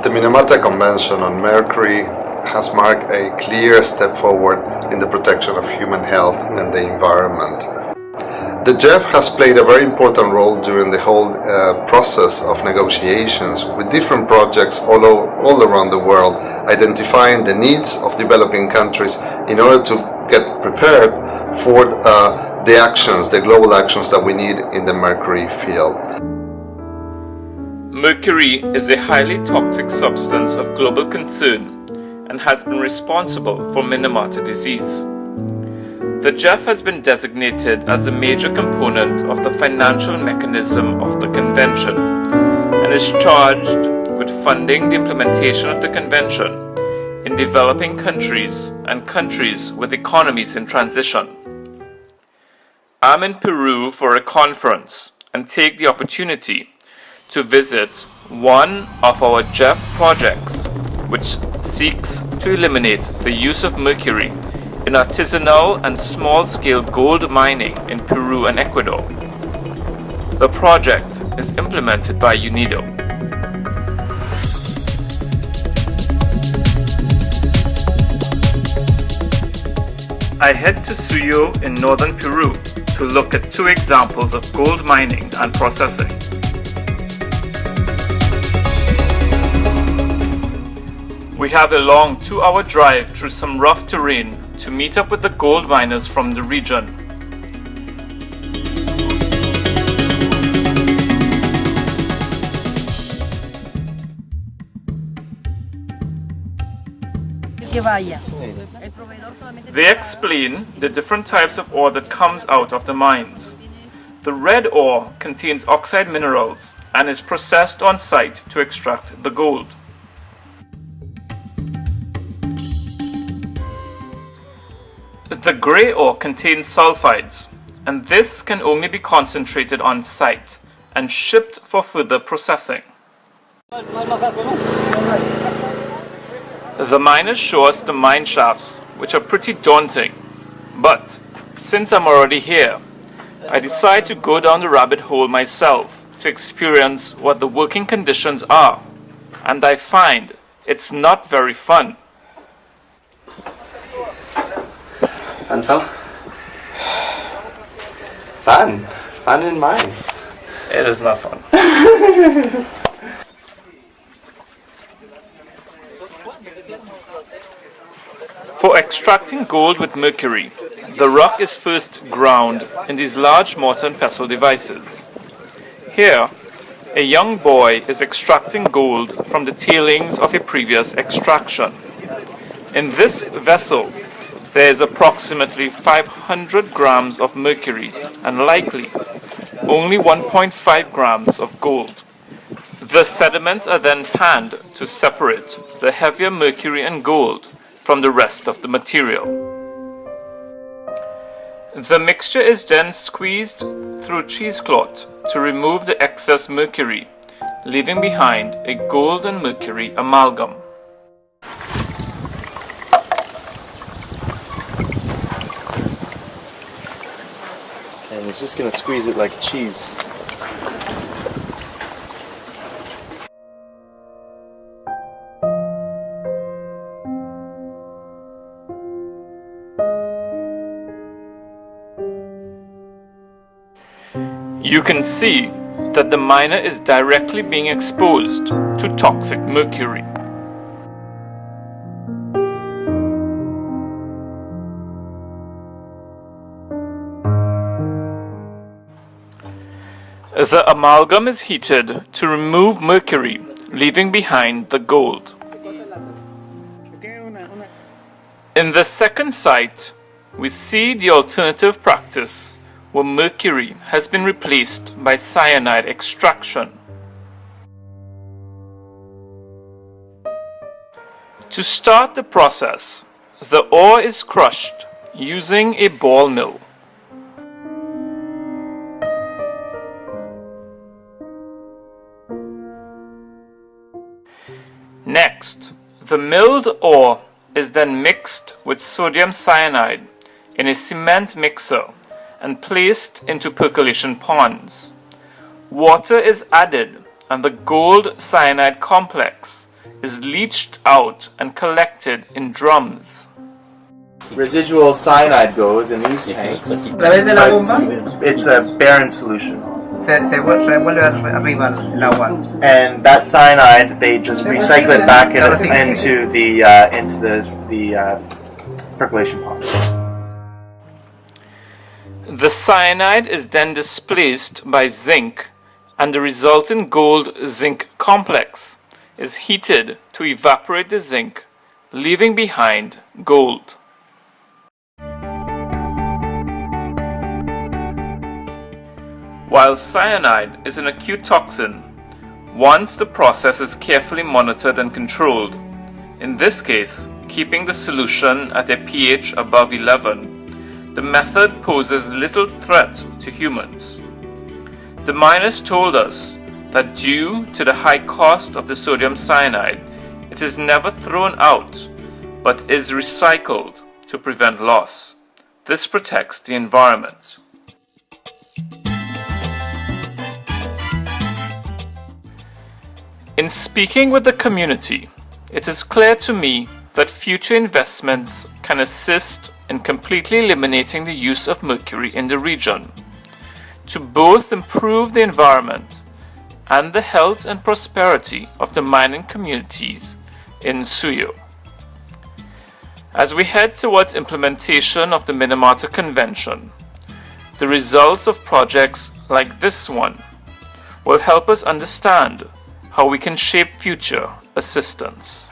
The Minamata Convention on Mercury has marked a clear step forward in the protection of human health and the environment. The JEF has played a very important role during the whole process of negotiations with different projects all around the world, identifying the needs of developing countries in order to get prepared for the global actions that we need in the mercury field. Mercury is a highly toxic substance of global concern and has been responsible for Minamata disease. The JEF has been designated as a major component of the financial mechanism of the convention and is charged with funding the implementation of the convention in developing countries and countries with economies in transition. I'm in Peru for a conference and take the opportunity to visit one of our JEF projects, which seeks to eliminate the use of mercury in artisanal and small-scale gold mining in Peru and Ecuador. The project is implemented by UNIDO. I head to Sookdeo in northern Peru to look at two examples of gold mining and processing. We have a long 2-hour drive through some rough terrain to meet up with the gold miners from the region. They explain the different types of ore that comes out of the mines. The red ore contains oxide minerals and is processed on site to extract the gold. The grey ore contains sulfides, and this can only be concentrated on site and shipped for further processing. The miners show us the mine shafts, which are pretty daunting, but since I'm already here, I decide to go down the rabbit hole myself to experience what the working conditions are, and I find it's not very fun. Ansel? Fun in mines. It is not fun. For extracting gold with mercury, the rock is first ground in these large mortar and pestle devices. Here, a young boy is extracting gold from the tailings of a previous extraction. In this vessel, there is approximately 500 grams of mercury and likely only 1.5 grams of gold. The sediments are then panned to separate the heavier mercury and gold from the rest of the material. The mixture is then squeezed through cheesecloth to remove the excess mercury, leaving behind a gold and mercury amalgam. And it's just going to squeeze it like cheese. You can see that the miner is directly being exposed to toxic mercury. The amalgam is heated to remove mercury, leaving behind the gold. In the second site, we see the alternative practice where mercury has been replaced by cyanide extraction. To start the process, the ore is crushed using a ball mill. Next, the milled ore is then mixed with sodium cyanide in a cement mixer and placed into percolation ponds. Water is added and the gold cyanide complex is leached out and collected in drums. Residual cyanide goes in these tanks. ¿A través de la bomba? It's a barren solution. Se revuelve arriba el agua. And that cyanide, they just recycle it back into the percolation pot. The cyanide is then displaced by zinc, and the resulting gold-zinc complex is heated to evaporate the zinc, leaving behind gold. While cyanide is an acute toxin, once the process is carefully monitored and controlled, in this case, keeping the solution at a pH above 11, the method poses little threat to humans. The miners told us that due to the high cost of the sodium cyanide, it is never thrown out, but is recycled to prevent loss. This protects the environment. In speaking with the community, it is clear to me that future investments can assist in completely eliminating the use of mercury in the region, to both improve the environment and the health and prosperity of the mining communities in Sookdeo. As we head towards implementation of the Minamata Convention, the results of projects like this one will help us understand how we can shape future assistance.